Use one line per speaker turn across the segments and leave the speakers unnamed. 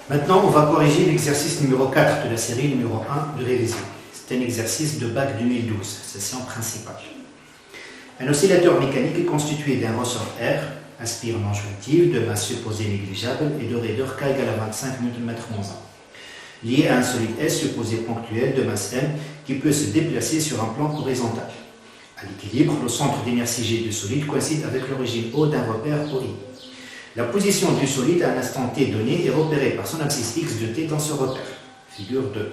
Maintenant, on va corriger l'exercice numéro 4 de la série numéro 1 de révision. C'est un exercice de bac 2012, session principale. Un oscillateur mécanique est constitué d'un ressort R, aspire non jonctive, de masse supposée négligeable et de raideur K égale à 25 Nm-1, lié à un solide S supposé ponctuel de masse M qui peut se déplacer sur un plan horizontal. À l'équilibre, le centre d'inertie G du solide coïncide avec l'origine O d'un repère OI. La position du solide à un instant t donné est repérée par son axis x de t dans ce repère. Figure 2.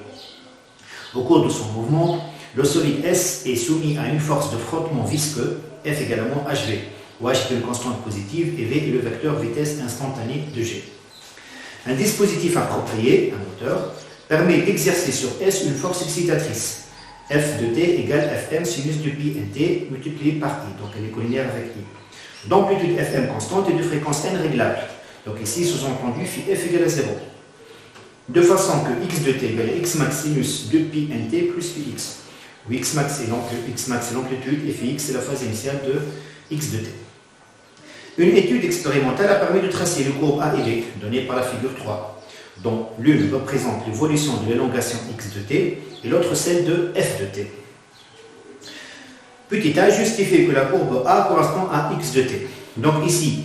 Au cours de son mouvement, le solide S est soumis à une force de frottement visqueux, F également hv, où h est une constante positive et v est le vecteur vitesse instantanée de G. Un dispositif approprié, un moteur, permet d'exercer sur S une force excitatrice, F de t égale Fm sinus de pi nt multiplié par I, donc elle est collinaire avec I. D'amplitude Fm constante et de fréquence n réglable. Donc ici, sous-entendu, phi f égale à 0. De façon que x de t égale à x max sinus de pi nt plus phi x, où x max est l'amplitude et phi x est la phase initiale de x de t. Une étude expérimentale a permis de tracer les courbes A et B, données par la figure 3, dont l'une représente l'évolution de l'élongation x de t et l'autre celle de f de t. Petit a justifie que la courbe A correspond à x de t. Donc ici,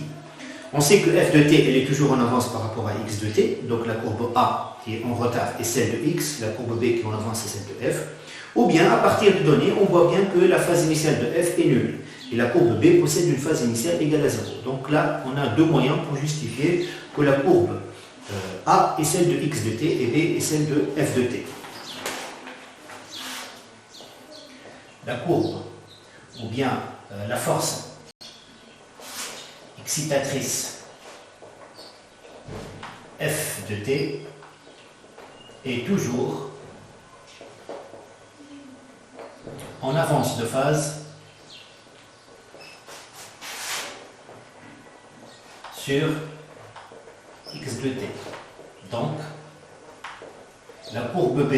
on sait que f de t elle est toujours en avance par rapport à x de t. Donc la courbe A qui est en retard est celle de x, la courbe B qui est en avance est celle de f. Ou bien, à partir de données, on voit bien que la phase initiale de f est nulle. Et la courbe B possède une phase initiale égale à 0. Donc là, on a deux moyens pour justifier que la courbe A est celle de x de t et B est celle de f de t. La courbe ou bien la force excitatrice F de t est toujours en avance de phase sur x de t. Donc, la courbe B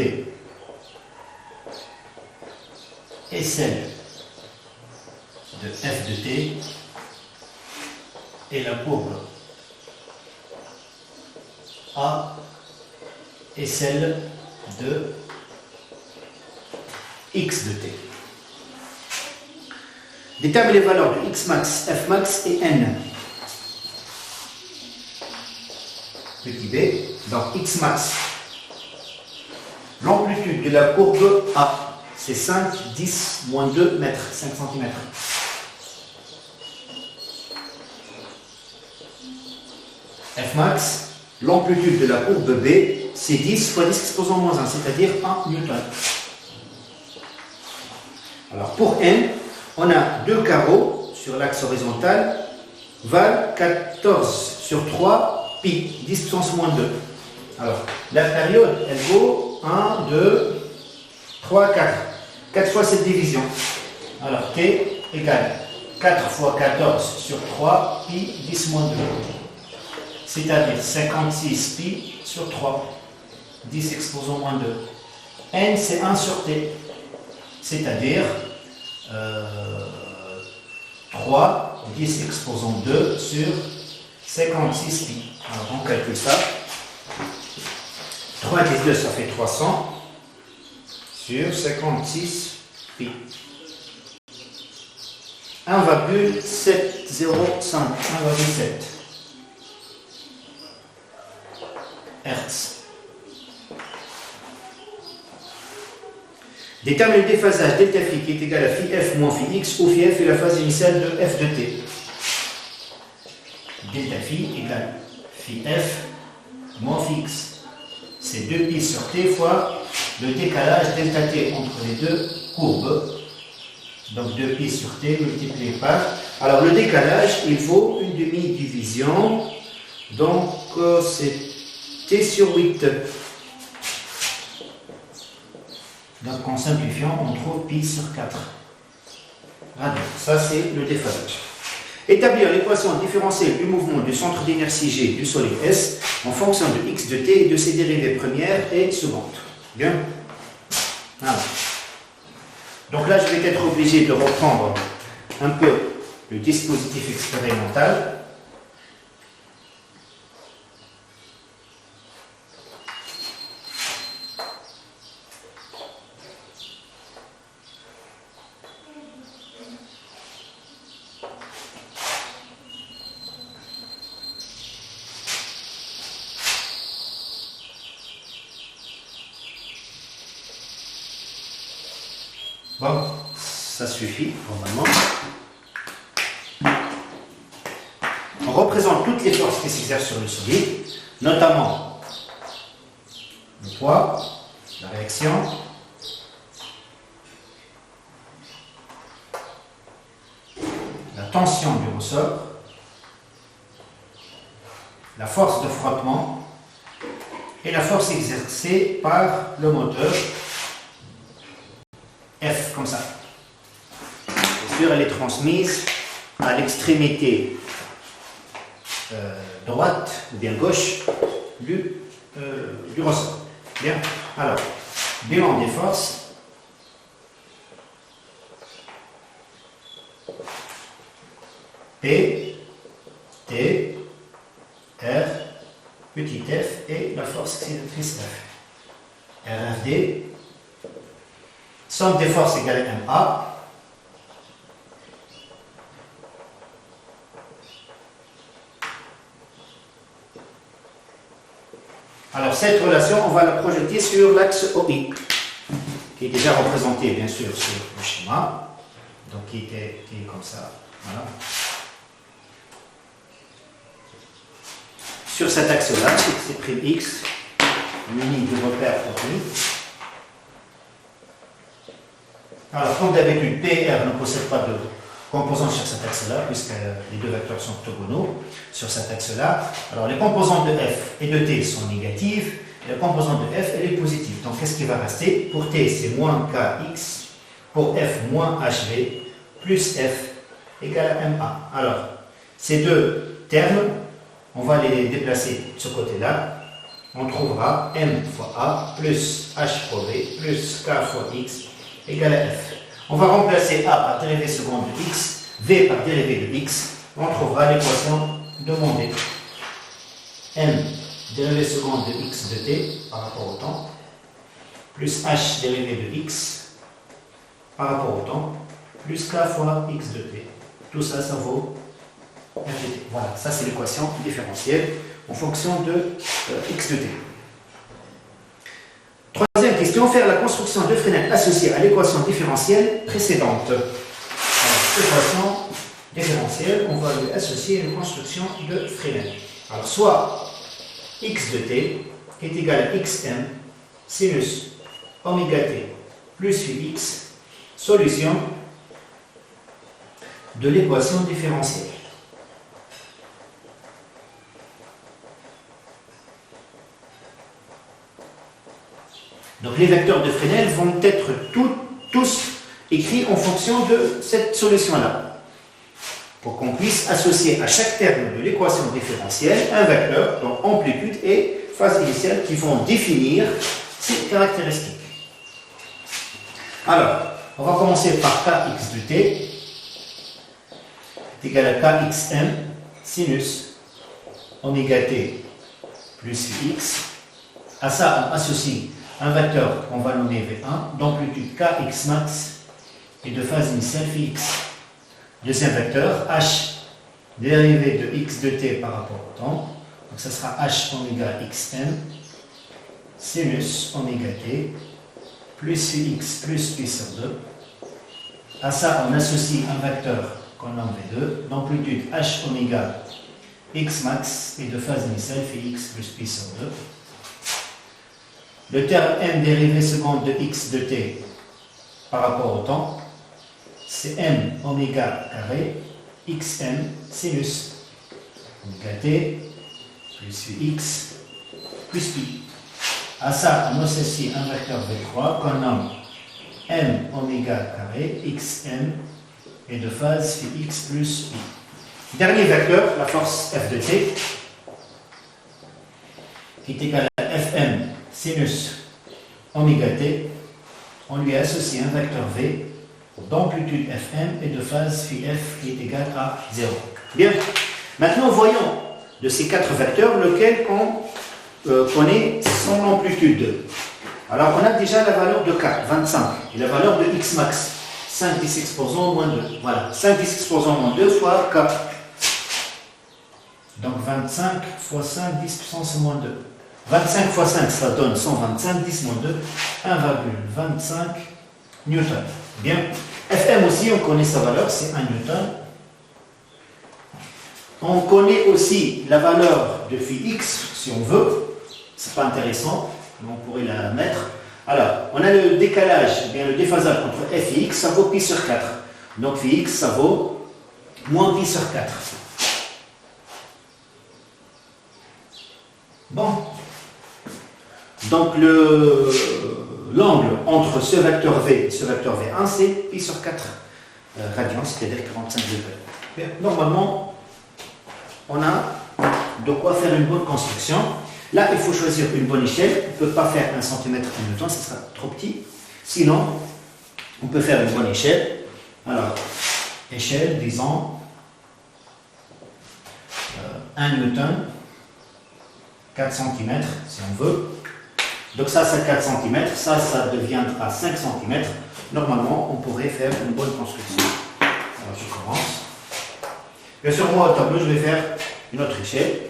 est celle de f de t et la courbe A est celle de x de t. Détermine les valeurs de x max, f max et n. Petit b, donc x max. L'amplitude de la courbe A, c'est 5, 10, moins 2 mètres, 5 cm. F max, l'amplitude de la courbe B, c'est 10 fois 10 exposant moins 1, c'est-à-dire 1 newton. Alors pour n, on a deux carreaux sur l'axe horizontal, valent 14 sur 3 pi, 10 puissance moins 2. Alors la période, elle vaut 1, 2, 3, 4. 4 fois cette division. Alors t égale 4 fois 14 sur 3 pi 10 moins 2. C'est-à-dire 56 pi sur 3. 10 exposant moins 2. N c'est 1 sur t. C'est-à-dire 3, 10 exposant 2 sur 56 pi. Alors on calcule ça. 3 10 2 ça fait 300 sur 56 pi. 1,705, 1,7 Hertz. Détermine le déphasage delta phi qui est égal à phi f moins phi x où phi f est la phase initiale de f de t. Delta phi égale phi f moins phi x. C'est 2 pi sur t fois le décalage delta t entre les deux courbes. Donc 2 pi sur t multiplié par... Alors le décalage, il faut une demi-division. Donc c'est t sur 8. Donc en simplifiant, on trouve pi sur 4. Voilà, ça c'est le déphasage. Établir l'équation différentielle du mouvement du centre d'inertie G du solide S en fonction de x de t et de ses dérivées premières et secondes. Bien. Voilà. Donc là, je vais être obligé de reprendre un peu le dispositif expérimental. Bon, ça suffit normalement. On représente toutes les forces qui s'exercent sur le solide, notamment le poids, la réaction, la tension du ressort, la force de frottement et la force exercée par le moteur F, comme ça. Bien sûr, elle est transmise à l'extrémité droite ou bien gauche du ressort. Bien. Alors, bilan des forces. P, T, R, petit f et la force excisatrice F. RFD. Somme des forces égale MA. Alors cette relation, on va la projeter sur l'axe OI, qui est déjà représenté bien sûr sur le schéma, donc qui est comme ça, voilà. Sur cet axe-là, c'est X, muni du repère OI. Alors comme d'habitude, PR ne possède pas de composants sur cet axe-là, puisque les deux vecteurs sont orthogonaux sur cet axe-là. Alors les composantes de F et de T sont négatives, et la composante de F, elle est positive. Donc qu'est-ce qui va rester? Pour T, c'est moins KX, pour F, moins HV, plus F égale à MA. Alors, ces deux termes, on va les déplacer de ce côté-là. On trouvera M fois A plus H fois V plus K fois X égale à F. On va remplacer A par dérivée seconde de X, V par dérivée de X. On trouvera l'équation demandée. M dérivée seconde de X de T par rapport au temps, plus H dérivée de X par rapport au temps, plus K fois X de T. Tout ça, ça vaut F de T. Voilà, ça c'est l'équation différentielle en fonction de X de T. Troisième question, faire la construction de Fresnel associée à l'équation différentielle précédente. Alors, l'équation différentielle, on va lui associer une construction de Fresnel. Alors, soit x de t est égal à xm sinus oméga t plus ux, solution de l'équation différentielle. Donc les vecteurs de Fresnel vont être tous écrits en fonction de cette solution-là, pour qu'on puisse associer à chaque terme de l'équation différentielle un vecteur dont amplitude et phase initiale qui vont définir ces caractéristiques. Alors, on va commencer par kx de t est égal à kxm sinus oméga t plus ux. À ça, on associe un vecteur qu'on va nommer V1, d'amplitude kx max et de phase initiale phi x. Deuxième vecteur, h dérivé de x de t par rapport au temps. Donc ça sera h oméga xm sinus oméga t plus phi x plus pi sur 2. À ça, on associe un vecteur qu'on nomme V2, d'amplitude h oméga x max et de phase initiale phi x plus pi sur 2. Le terme m dérivée seconde de x de t par rapport au temps, c'est m oméga carré xm sinus oméga t plus ux plus pi. À ça, on associe un vecteur V3 qu'on nomme m oméga carré xm et de phase phi x plus pi. Dernier vecteur, la force F de t, qui est égale à Fm sinus oméga t, on lui associe un vecteur V d'amplitude Fm et de phase phi f qui est égal à 0. Bien. Maintenant, voyons de ces quatre vecteurs lequel on connaît son amplitude. Alors, on a déjà la valeur de K, 25, et la valeur de x max, 5 10 exposant moins 2. Voilà, 5 10 exposant moins 2 fois K. Donc 25 fois 5 10 puissance moins 2. 25 fois 5, ça donne 125, 10 moins 2, 1,25 newton. Bien. Fm aussi, on connaît sa valeur, c'est 1 newton. On connaît aussi la valeur de phi x, si on veut. C'est pas intéressant, mais on pourrait la mettre. Alors, on a le décalage, bien le déphasage entre f et x, ça vaut pi sur 4. Donc phi x, ça vaut moins pi sur 4. Bon. Donc l'angle entre ce vecteur v et ce vecteur v1, c'est pi sur 4 radians, c'est-à-dire 45 degrés. Bien. Normalement, on a de quoi faire une bonne construction. Là, il faut choisir une bonne échelle. On ne peut pas faire 1 cm en newton, ce sera trop petit. Sinon, on peut faire une bonne échelle. Alors, échelle, disons, 1 newton, 4 cm, si on veut. Donc ça, c'est 4 cm. Ça deviendra 5 cm. Normalement, on pourrait faire une bonne construction. Alors, je commence. Bien sûr, moi, au tableau, je vais faire une autre échelle.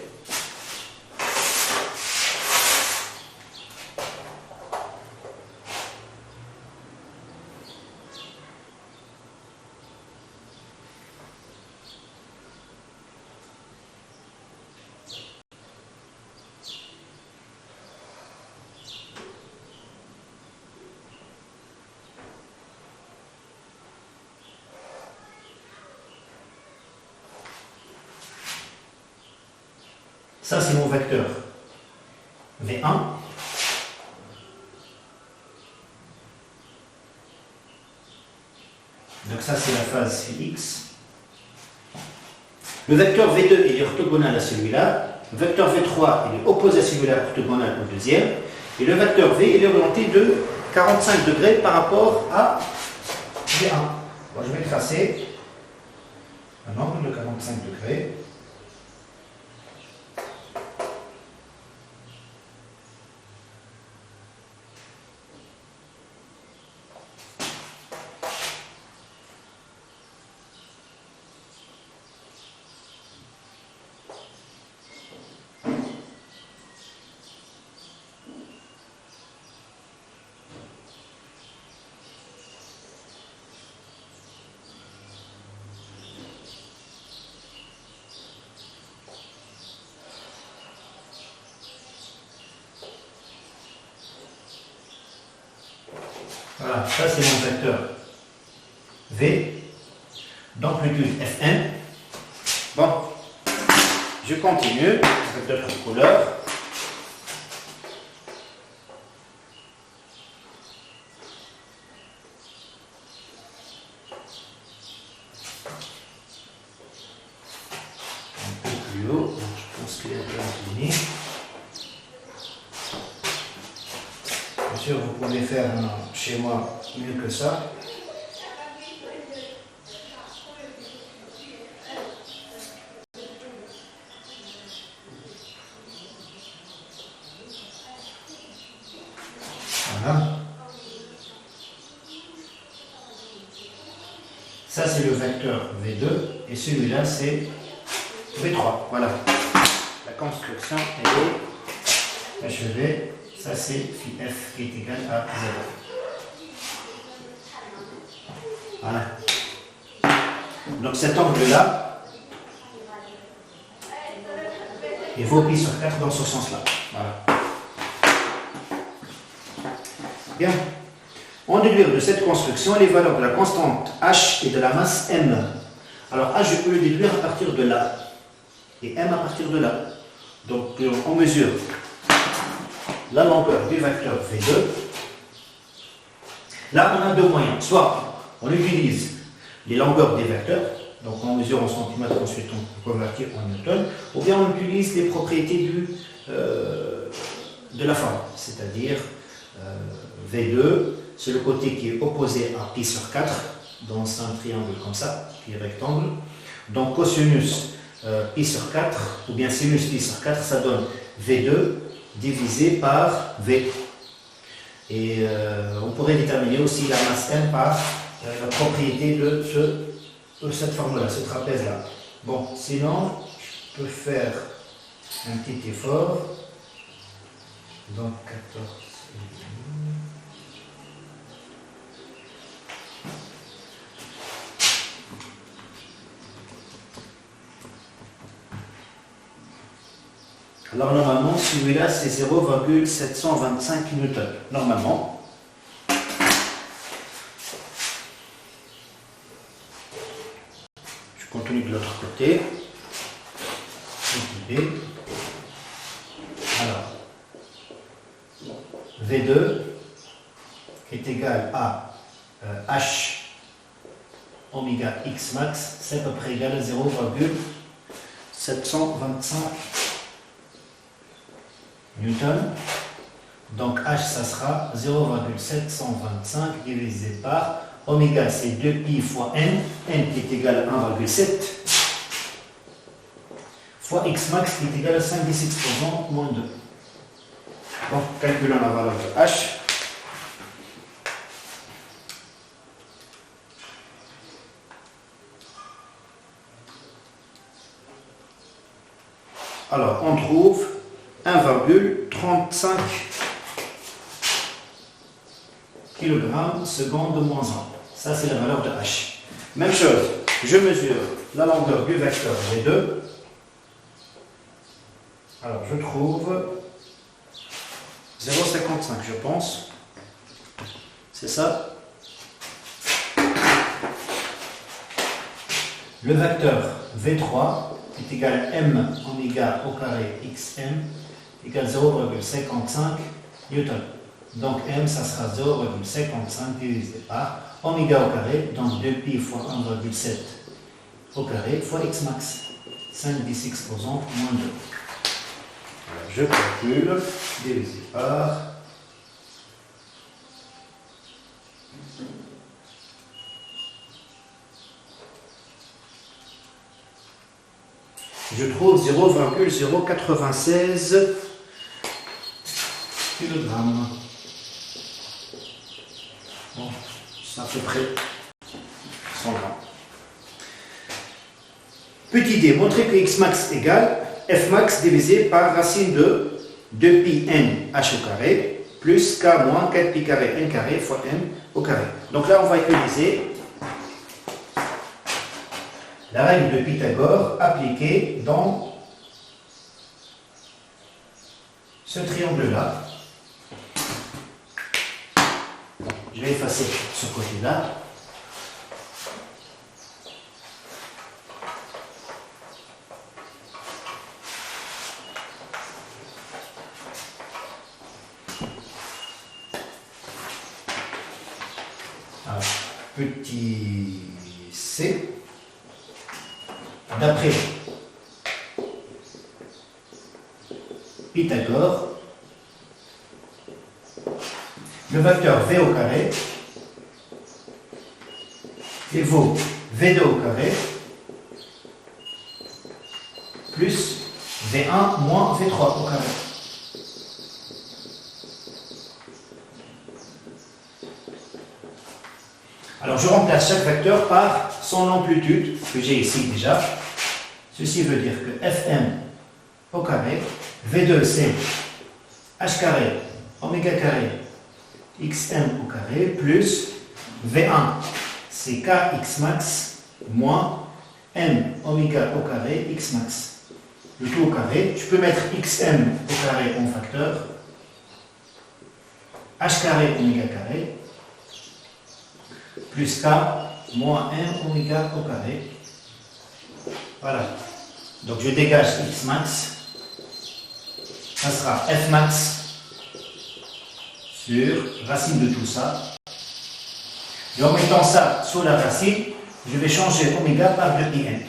Ça, c'est mon vecteur V1. Donc ça, c'est la phase X. Le vecteur V2, il est orthogonal à celui-là. Le vecteur V3, il est opposé à celui-là, orthogonal au deuxième. Et le vecteur V, il est orienté de 45 degrés par rapport à V1. Bon, je vais tracer un angle de 45 degrés. Voilà, ça c'est mon vecteur V, d'amplitude Fm. Bon, je continue avec d'autres couleurs. Un peu plus haut, je pense qu'il est bien fini. Bien sûr, vous pouvez faire chez moi mieux que ça. Voilà. Ça, c'est le vecteur V2 et celui-là, c'est V3. Voilà. La construction est achevée. Ça, c'est phi f qui est égal à 0. Voilà. Donc cet angle-là, il vaut pi sur 4 dans ce sens-là. Voilà. Bien. On déduit de cette construction les valeurs de la constante h et de la masse m. Alors h, je peux le déduire à partir de là. Et m à partir de là. Donc on mesure la longueur du vecteur V2. Là, on a deux moyens. Soit on utilise les longueurs des vecteurs, donc on mesure en centimètres, ensuite on convertit en newton, ou bien on utilise les propriétés de la forme, c'est-à-dire V2, c'est le côté qui est opposé à pi sur 4, dans un triangle comme ça, qui est rectangle. Donc cosinus pi sur 4, ou bien sinus pi sur 4, ça donne V2 divisé par V. Et on pourrait déterminer aussi la masse M par la propriété de cette forme-là, ce trapèze-là. Bon, sinon, je peux faire un petit effort. Donc 14,5. Alors normalement, celui-là, c'est 0,725 newtons. Normalement. Je continue de l'autre côté. Alors, V2 est égal à H oméga X max, c'est à peu près égal à 0,725 newton. Donc H, ça sera 0,725 divisé par oméga, c'est 2pi fois n, n qui est égal à 1,7 fois X max qui est égal à 5/6 moins 2. Donc calculons la valeur de H. Alors, on trouve 1,35 kg seconde moins 1. Ça, c'est la valeur de H. Même chose, je mesure la longueur du vecteur V2. Alors, je trouve 0,55, je pense. C'est ça. Le vecteur V3 est égal à m oméga au carré xm égale 0,55 newton. Donc m, ça sera 0,55 divisé par oméga au carré, donc 2pi fois 1,7 au carré fois x max, 5/6 exposant moins 2. Alors, je calcule, divisé par je trouve 0,096 kg. Bon, c'est à peu près 100 grammes. Petit d, montrer que x max égale f max divisé par racine de 2pi n h au carré plus k moins 4pi carré n carré fois m au carré. Donc là, on va utiliser la règle de Pythagore appliquée dans ce triangle-là. Je vais effacer ce côté-là. Alors, petit c. D'après Pythagore, le vecteur V au carré évaut V2 au carré plus V1 moins V3 au carré. Alors je remplace chaque vecteur par son amplitude que j'ai ici déjà. Ceci veut dire que Fm au carré, V2 c'est H carré, oméga carré, Xm au carré, plus V1 c'est Kx max, moins M oméga au carré, X max. Le tout au carré, je peux mettre Xm au carré en facteur, H carré oméga carré, plus K moins 1 oméga au carré. Voilà. Donc je dégage X max. Ça sera F max sur racine de tout ça. Et en mettant ça sous la racine, je vais changer oméga par 2pi n.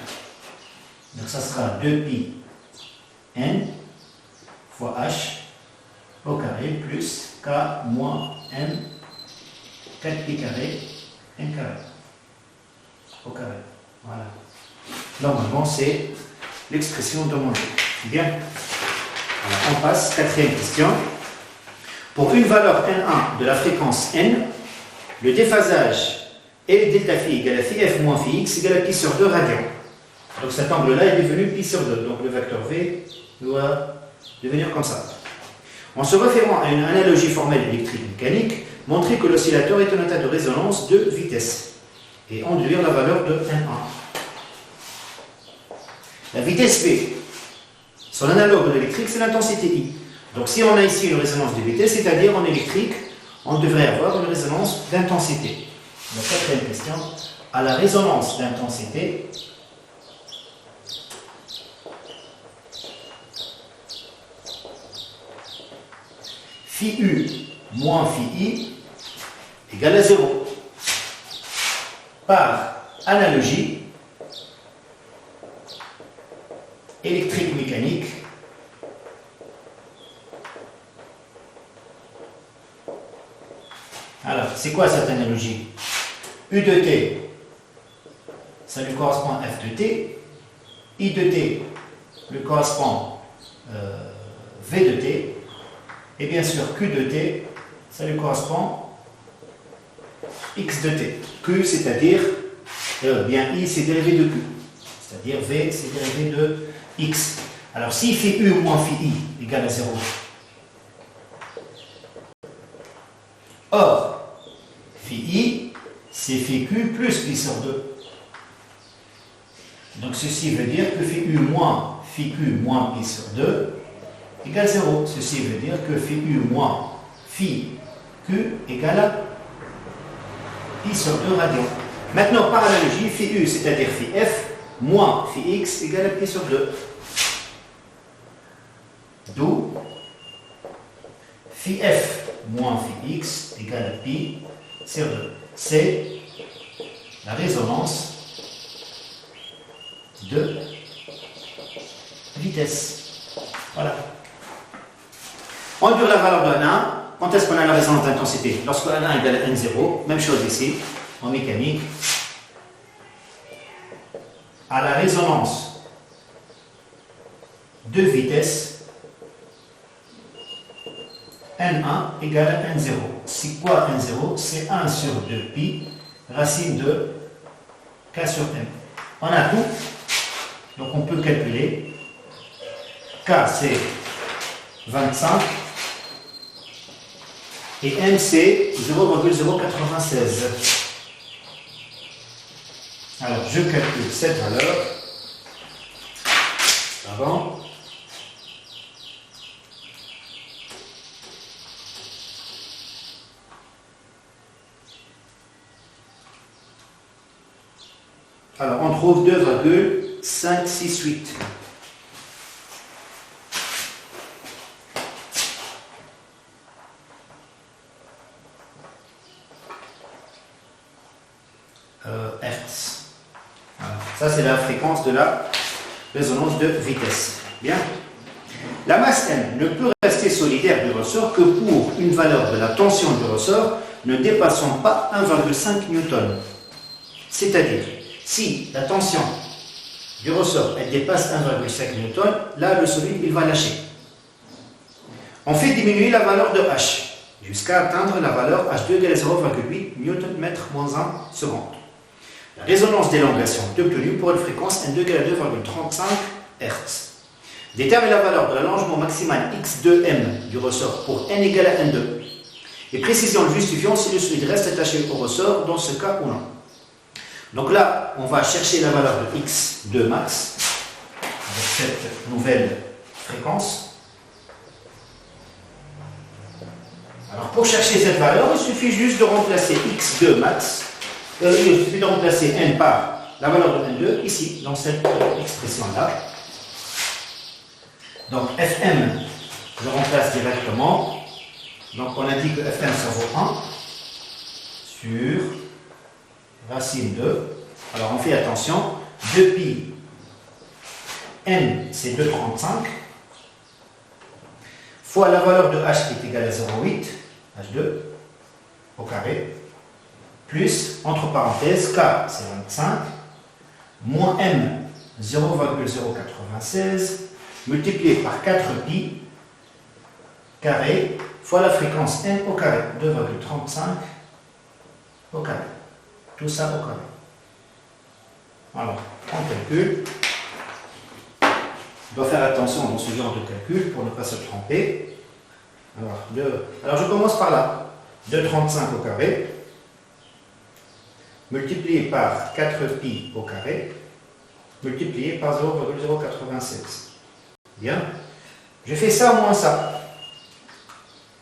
Donc ça sera 2pi n fois h au carré plus k moins m 4pi carré n carré au carré. Voilà. Normalement, c'est l'expression demandée. Bien. Alors, on passe, quatrième question. Pour une valeur N1 de la fréquence N, le déphasage est delta phi égale à phi f moins phi x égale à pi sur 2 radian. Donc cet angle-là est devenu pi sur 2. Donc le vecteur V doit devenir comme ça. En se référant à une analogie formelle électrique-mécanique, montrer que l'oscillateur est un état de résonance de vitesse et enduire la valeur de N1. La vitesse V Son analogue de l'électrique, c'est l'intensité I. Donc si on a ici une résonance de vitesse, c'est-à-dire en électrique, on devrait avoir une résonance d'intensité. La quatrième question, à la résonance d'intensité, phi U moins phi I égale à 0. Par analogie, électrique mécanique, alors c'est quoi cette analogie? U de t, ça lui correspond à F de t, I de t lui correspond V de t, et bien sûr Q de t, ça lui correspond X de t. Q, c'est-à-dire, bien I, c'est dérivé de Q. C'est-à-dire V, c'est dérivé de X. Alors, si phi U moins phi I égale à 0, or, phi I, c'est phi Q plus pi sur 2. Donc, ceci veut dire que phi U moins phi Q moins pi sur 2 égale 0. Ceci veut dire que phi U moins phi Q égale à pi sur 2 radians. Maintenant, par analogie, phi U, c'est-à-dire phi F, moins phi X égale à pi sur 2. D'où phi F moins phi X égale à pi sur 2. C'est la résonance de vitesse. Voilà. On dure la valeur de N1. Quand est-ce qu'on a la résonance d'intensité? Lorsque N1 égale à N0, même chose ici, en mécanique. À la résonance de vitesse, N1 égale à N0. C'est quoi N0? C'est 1 sur 2 pi, racine de K sur M. On a tout, donc on peut calculer. K c'est 25. Et M, c'est 0,096. Alors, je calcule cette valeur. Avant. Alors, on trouve 2,568. Hertz. Voilà. Ça, c'est la fréquence de la résonance de vitesse. Bien. La masse M ne peut rester solidaire du ressort que pour une valeur de la tension du ressort ne dépassant pas 1,5 newton. C'est-à-dire, si la tension du ressort elle dépasse 1,5 newton, là, le solide, il va lâcher. On fait diminuer la valeur de H jusqu'à atteindre la valeur H2 égale 0,8 Nm moins 1 seconde. La résonance d'élongation est obtenue pour une fréquence N2 égale à 2,35 Hz. Détermine la valeur de l'allongement maximal X2M du ressort pour N égale à N2. Et précision le justifiant si le solide reste attaché au ressort dans ce cas ou non. Donc là, on va chercher la valeur de X2 max avec cette nouvelle fréquence. Alors pour chercher cette valeur, il suffit juste de remplacer X2 max. Il suffit de remplacer N par la valeur de N2 ici, dans cette expression-là. Donc Fm, je remplace directement. Donc on a dit que Fm ça vaut 1 sur racine 2. Alors on fait attention. 2 pi N c'est 2,35 fois la valeur de H qui est égale à 0,8 H2 au carré, plus, entre parenthèses, K c'est 25, moins M 0,096, multiplié par 4 pi carré, fois la fréquence N au carré, 2,35 au carré. Tout ça au carré. Alors, on calcule. On doit faire attention dans ce genre de calcul pour ne pas se tromper. Alors je commence par là. 2,35 au carré, multiplié par 4 pi au carré, multiplié par 0,096. Bien. Je fais ça moins ça.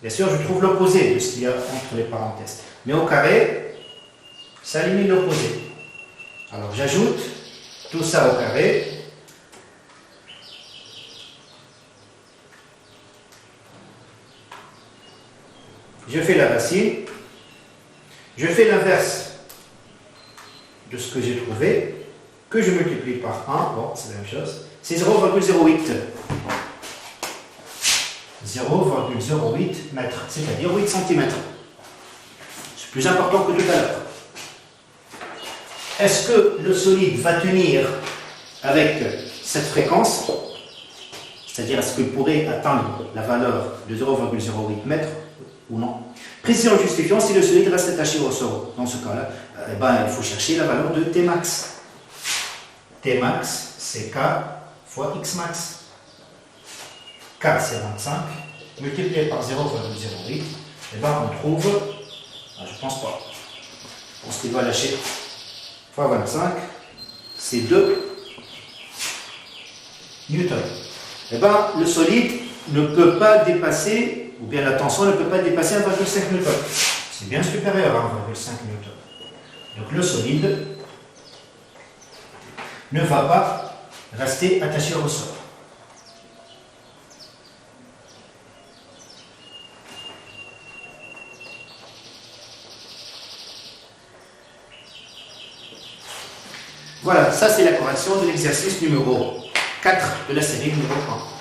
Bien sûr, je trouve l'opposé de ce qu'il y a entre les parenthèses. Mais au carré, ça élimine l'opposé. Alors j'ajoute tout ça au carré. Je fais la racine. Je fais l'inverse de ce que j'ai trouvé, que je multiplie par 1. Bon, c'est la même chose. C'est 0,08. 0,08 mètres, c'est-à-dire 8 cm. C'est plus important que tout à l'heure. Est-ce que le solide va tenir avec cette fréquence? C'est-à-dire, est-ce qu'il pourrait atteindre la valeur de 0,08 mètres ou non? Précision justifiant si le solide reste attaché au sol. Dans ce cas-là, il faut chercher la valeur de Tmax. Tmax, c'est K fois Xmax. K, c'est 25. Multiplié par 0,08, on trouve, je pense pas, je pense qu'il va lâcher fois 25, c'est 2 newtons. Le solide ne peut pas dépasser, ou bien la tension ne peut pas dépasser 1,5 newton. C'est bien supérieur à 1,5 newton. Donc le solide ne va pas rester attaché au sol. Voilà, ça c'est la correction de l'exercice numéro 4 de la série numéro 1.